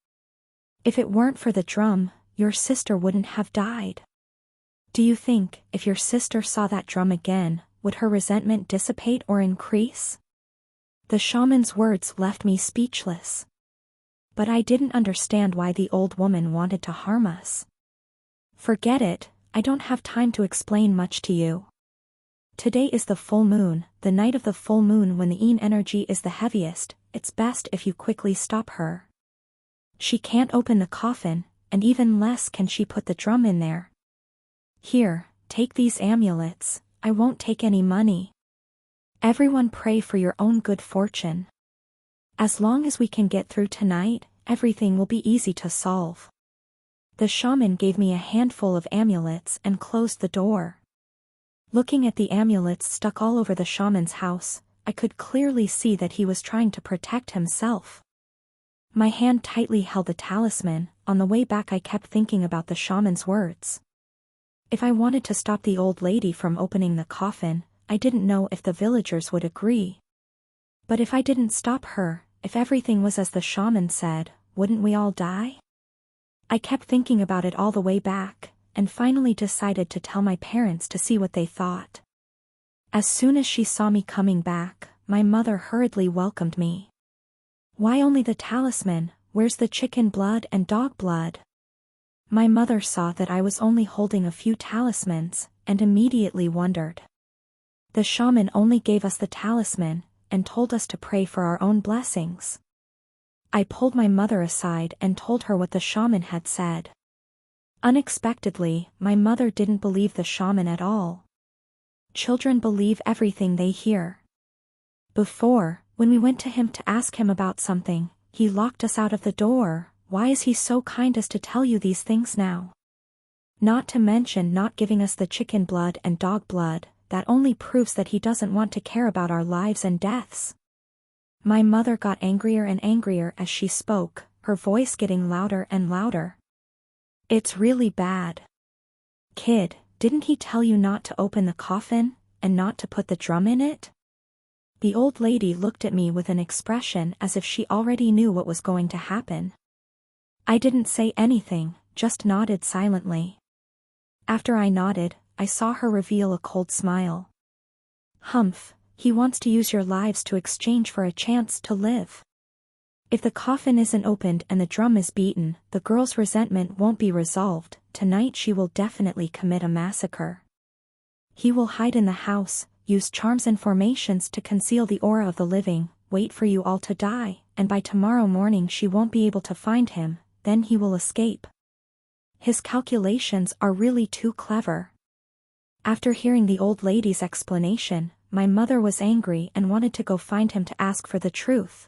If it weren't for the drum, your sister wouldn't have died. Do you think, if your sister saw that drum again, would her resentment dissipate or increase?" The shaman's words left me speechless. But I didn't understand why the old woman wanted to harm us. "Forget it, I don't have time to explain much to you. Today is the full moon, the night of the full moon when the yin energy is the heaviest. It's best if you quickly stop her. She can't open the coffin, and even less can she put the drum in there. Here, take these amulets, I won't take any money. Everyone pray for your own good fortune. As long as we can get through tonight, everything will be easy to solve." The shaman gave me a handful of amulets and closed the door. Looking at the amulets stuck all over the shaman's house, I could clearly see that he was trying to protect himself. My hand tightly held the talisman. On the way back I kept thinking about the shaman's words. If I wanted to stop the old lady from opening the coffin, I didn't know if the villagers would agree. But if I didn't stop her, if everything was as the shaman said, wouldn't we all die? I kept thinking about it all the way back, and finally decided to tell my parents to see what they thought. As soon as she saw me coming back, my mother hurriedly welcomed me. "Why only the talisman? Where's the chicken blood and dog blood?" My mother saw that I was only holding a few talismans, and immediately wondered. The shaman only gave us the talisman, and told us to pray for our own blessings. I pulled my mother aside and told her what the shaman had said. Unexpectedly, my mother didn't believe the shaman at all. Children believe everything they hear. Before, when we went to him to ask him about something, he locked us out of the door. Why is he so kind as to tell you these things now? Not to mention not giving us the chicken blood and dog blood, that only proves that he doesn't want to care about our lives and deaths. My mother got angrier and angrier as she spoke, her voice getting louder and louder. "It's really bad. Kid, didn't he tell you not to open the coffin, and not to put the drum in it?" The old lady looked at me with an expression as if she already knew what was going to happen. I didn't say anything, just nodded silently. After I nodded, I saw her reveal a cold smile. "Humph, he wants to use your lives to exchange for a chance to live. If the coffin isn't opened and the drum is beaten, the girl's resentment won't be resolved. Tonight she will definitely commit a massacre. He will hide in the house, use charms and formations to conceal the aura of the living, wait for you all to die, and by tomorrow morning she won't be able to find him, then he will escape. His calculations are really too clever." After hearing the old lady's explanation, my mother was angry and wanted to go find him to ask for the truth.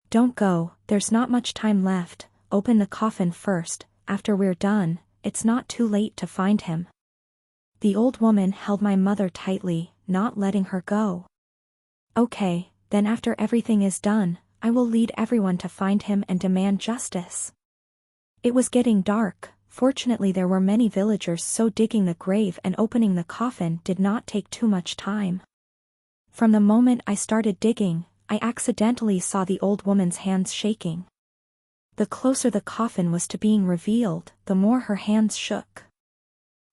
"Don't go, there's not much time left, open the coffin first, after we're done, it's not too late to find him." The old woman held my mother tightly, not letting her go. "Okay, then after everything is done, I will lead everyone to find him and demand justice." It was getting dark. Fortunately there were many villagers, so digging the grave and opening the coffin did not take too much time. From the moment I started digging, I accidentally saw the old woman's hands shaking. The closer the coffin was to being revealed, the more her hands shook.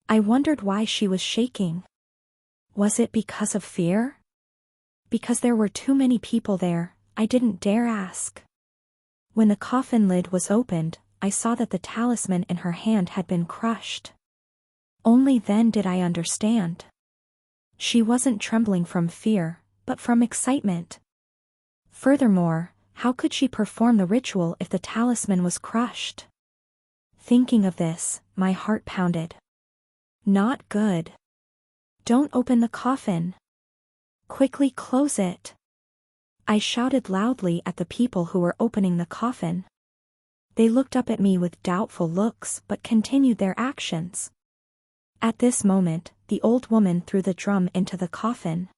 I wondered why she was shaking. Was it because of fear? Because there were too many people there, I didn't dare ask. When the coffin lid was opened, I saw that the talisman in her hand had been crushed. Only then did I understand. She wasn't trembling from fear, but from excitement. Furthermore, how could she perform the ritual if the talisman was crushed? Thinking of this, my heart pounded. Not good. Don't open the coffin. Quickly close it. I shouted loudly at the people who were opening the coffin. They looked up at me with doubtful looks but continued their actions. At this moment, the old woman threw the drum into the coffin.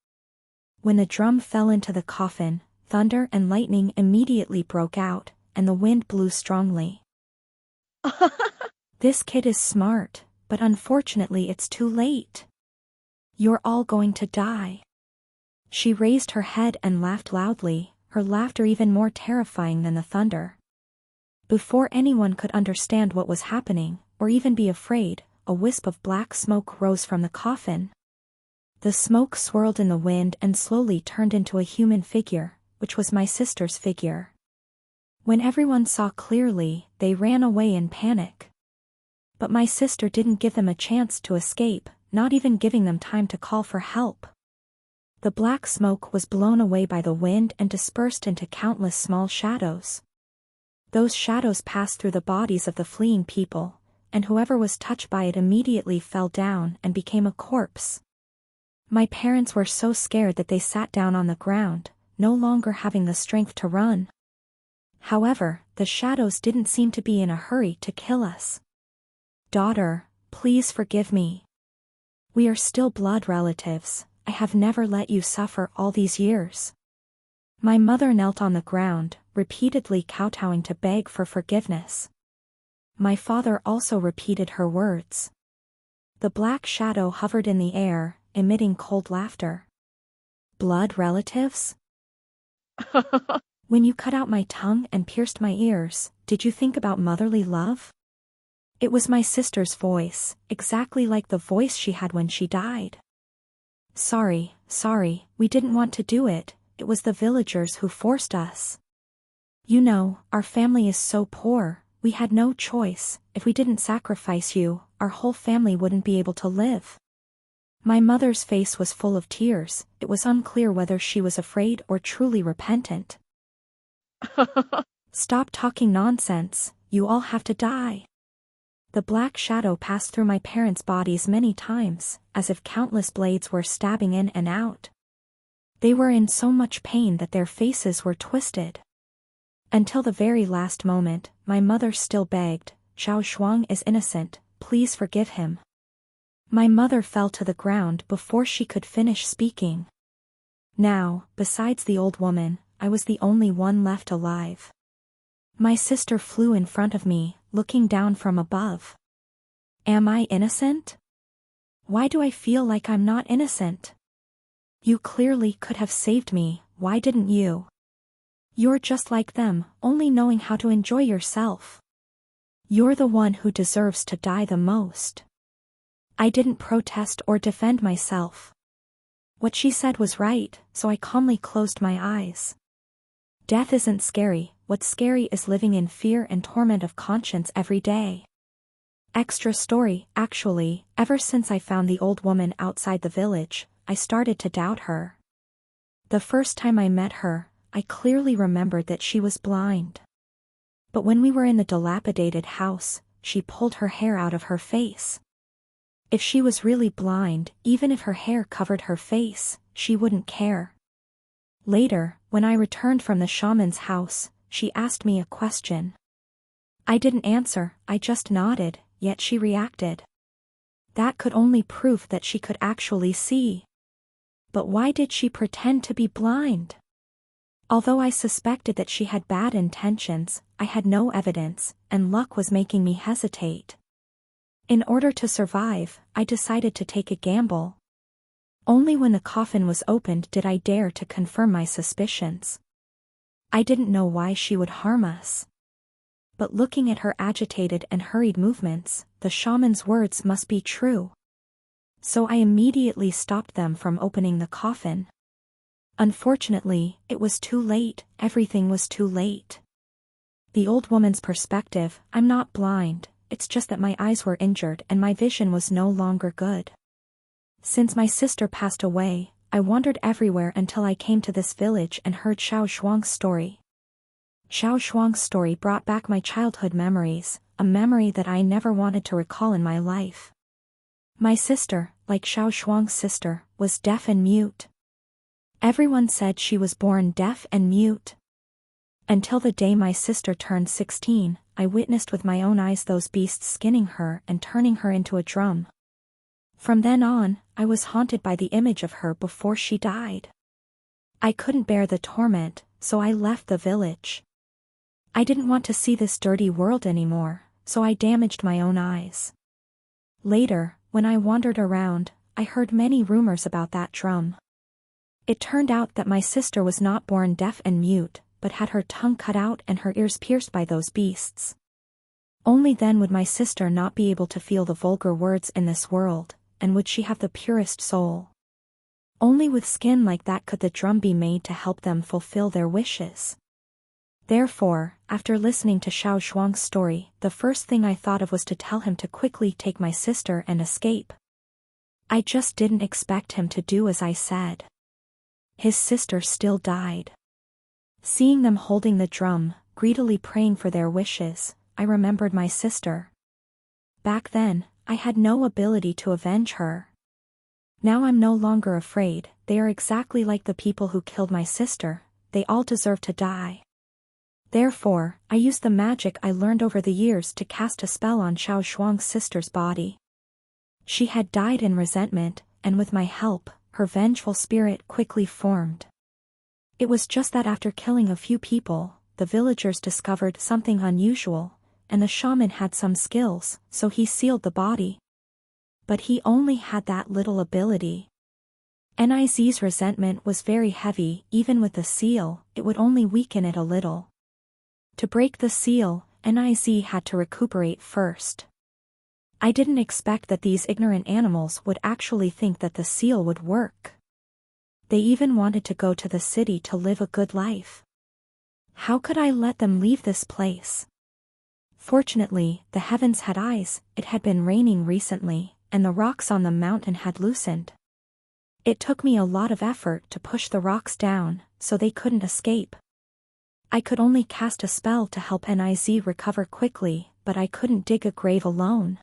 When the drum fell into the coffin, thunder and lightning immediately broke out, and the wind blew strongly. This kid is smart, but unfortunately it's too late. You're all going to die. She raised her head and laughed loudly, her laughter even more terrifying than the thunder. Before anyone could understand what was happening, or even be afraid, a wisp of black smoke rose from the coffin. The smoke swirled in the wind and slowly turned into a human figure, which was my sister's figure. When everyone saw clearly, they ran away in panic. But my sister didn't give them a chance to escape, not even giving them time to call for help. The black smoke was blown away by the wind and dispersed into countless small shadows. Those shadows passed through the bodies of the fleeing people, and whoever was touched by it immediately fell down and became a corpse. My parents were so scared that they sat down on the ground, no longer having the strength to run. However, the shadows didn't seem to be in a hurry to kill us. Daughter, please forgive me. We are still blood relatives. I have never let you suffer all these years. My mother knelt on the ground, repeatedly kowtowing to beg for forgiveness. My father also repeated her words. The black shadow hovered in the air, emitting cold laughter. Blood relatives? When you cut out my tongue and pierced my ears, did you think about motherly love? It was my sister's voice, exactly like the voice she had when she died. Sorry, we didn't want to do it, it was the villagers who forced us. You know, our family is so poor, we had no choice. If we didn't sacrifice you, our whole family wouldn't be able to live. My mother's face was full of tears, it was unclear whether she was afraid or truly repentant. Stop talking nonsense, you all have to die. The black shadow passed through my parents' bodies many times, as if countless blades were stabbing in and out. They were in so much pain that their faces were twisted. Until the very last moment, my mother still begged, Xiao Shuang is innocent, please forgive him. My mother fell to the ground before she could finish speaking. Now, besides the old woman, I was the only one left alive. My sister flew in front of me, looking down from above. Am I innocent? Why do I feel like I'm not innocent? You clearly could have saved me, why didn't you? You're just like them, only knowing how to enjoy yourself. You're the one who deserves to die the most. I didn't protest or defend myself. What she said was right, so I calmly closed my eyes. Death isn't scary, what's scary is living in fear and torment of conscience every day. Extra story, actually, ever since I found the old woman outside the village, I started to doubt her. The first time I met her, I clearly remembered that she was blind. But when we were in the dilapidated house, she pulled her hair out of her face. If she was really blind, even if her hair covered her face, she wouldn't care. Later, when I returned from the shaman's house, she asked me a question. I didn't answer, I just nodded, yet she reacted. That could only prove that she could actually see. But why did she pretend to be blind? Although I suspected that she had bad intentions, I had no evidence, and luck was making me hesitate. In order to survive, I decided to take a gamble. Only when the coffin was opened did I dare to confirm my suspicions. I didn't know why she would harm us. But looking at her agitated and hurried movements, the shaman's words must be true. So I immediately stopped them from opening the coffin. Unfortunately, it was too late, everything was too late. The old woman's perspective, I'm not blind, it's just that my eyes were injured and my vision was no longer good. Since my sister passed away, I wandered everywhere until I came to this village and heard Xiao Shuang's story. Xiao Shuang's story brought back my childhood memories, a memory that I never wanted to recall in my life. My sister, like Xiao Shuang's sister, was deaf and mute. Everyone said she was born deaf and mute. Until the day my sister turned 16, I witnessed with my own eyes those beasts skinning her and turning her into a drum. From then on, I was haunted by the image of her before she died. I couldn't bear the torment, so I left the village. I didn't want to see this dirty world anymore, so I damaged my own eyes. Later, when I wandered around, I heard many rumors about that drum. It turned out that my sister was not born deaf and mute, but had her tongue cut out and her ears pierced by those beasts. Only then would my sister not be able to feel the vulgar words in this world, and would she have the purest soul. Only with skin like that could the drum be made to help them fulfill their wishes. Therefore, after listening to Xiao Shuang's story, the first thing I thought of was to tell him to quickly take my sister and escape. I just didn't expect him to do as I said. His sister still died. Seeing them holding the drum, greedily praying for their wishes, I remembered my sister. Back then, I had no ability to avenge her. Now I'm no longer afraid. They are exactly like the people who killed my sister. They all deserve to die. Therefore, I used the magic I learned over the years to cast a spell on Xiao Shuang's sister's body. She had died in resentment, and with my help, her vengeful spirit quickly formed. It was just that after killing a few people, the villagers discovered something unusual, and the shaman had some skills, so he sealed the body. But he only had that little ability. Niz's resentment was very heavy. Even with the seal, it would only weaken it a little. To break the seal, Niz had to recuperate first. I didn't expect that these ignorant animals would actually think that the seal would work. They even wanted to go to the city to live a good life. How could I let them leave this place? Fortunately, the heavens had eyes. It had been raining recently, and the rocks on the mountain had loosened. It took me a lot of effort to push the rocks down, so they couldn't escape. I could only cast a spell to help Niz recover quickly, but I couldn't dig a grave alone.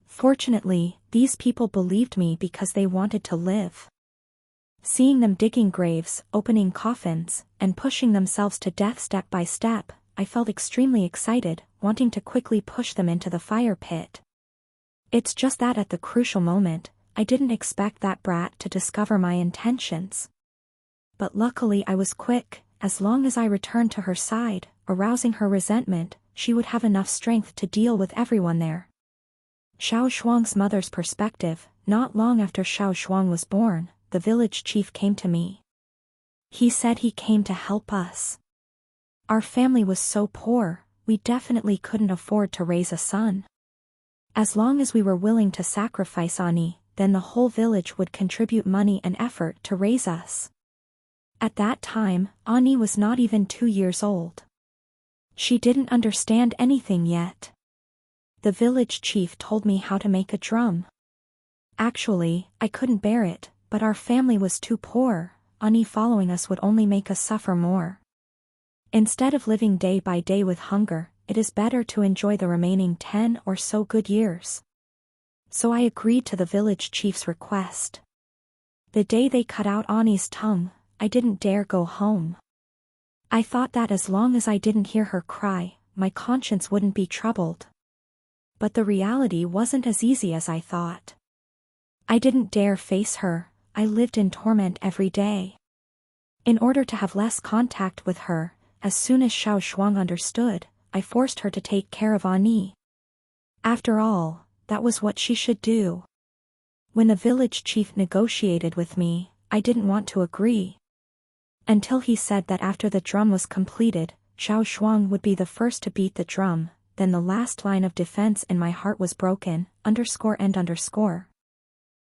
Fortunately, these people believed me because they wanted to live. Seeing them digging graves, opening coffins, and pushing themselves to death step by step, I felt extremely excited, wanting to quickly push them into the fire pit. It's just that at the crucial moment, I didn't expect that brat to discover my intentions. But luckily I was quick. As long as I returned to her side, arousing her resentment, she would have enough strength to deal with everyone there. Xiao Shuang's mother's perspective. Not long after Xiao Shuang was born, the village chief came to me. He said he came to help us. Our family was so poor, we definitely couldn't afford to raise a son. As long as we were willing to sacrifice Ani, then the whole village would contribute money and effort to raise us. At that time, Ani was not even 2 years old. She didn't understand anything yet. The village chief told me how to make a drum. Actually, I couldn't bear it, but our family was too poor. Ani following us would only make us suffer more. Instead of living day by day with hunger, it is better to enjoy the remaining 10 or so good years. So I agreed to the village chief's request. The day they cut out Ani's tongue, I didn't dare go home. I thought that as long as I didn't hear her cry, my conscience wouldn't be troubled. But the reality wasn't as easy as I thought. I didn't dare face her. I lived in torment every day. In order to have less contact with her, as soon as Xiao Shuang understood, I forced her to take care of Ani. After all, that was what she should do. When the village chief negotiated with me, I didn't want to agree. Until he said that after the drum was completed, Xiao Shuang would be the first to beat the drum, then the last line of defense in my heart was broken, ___.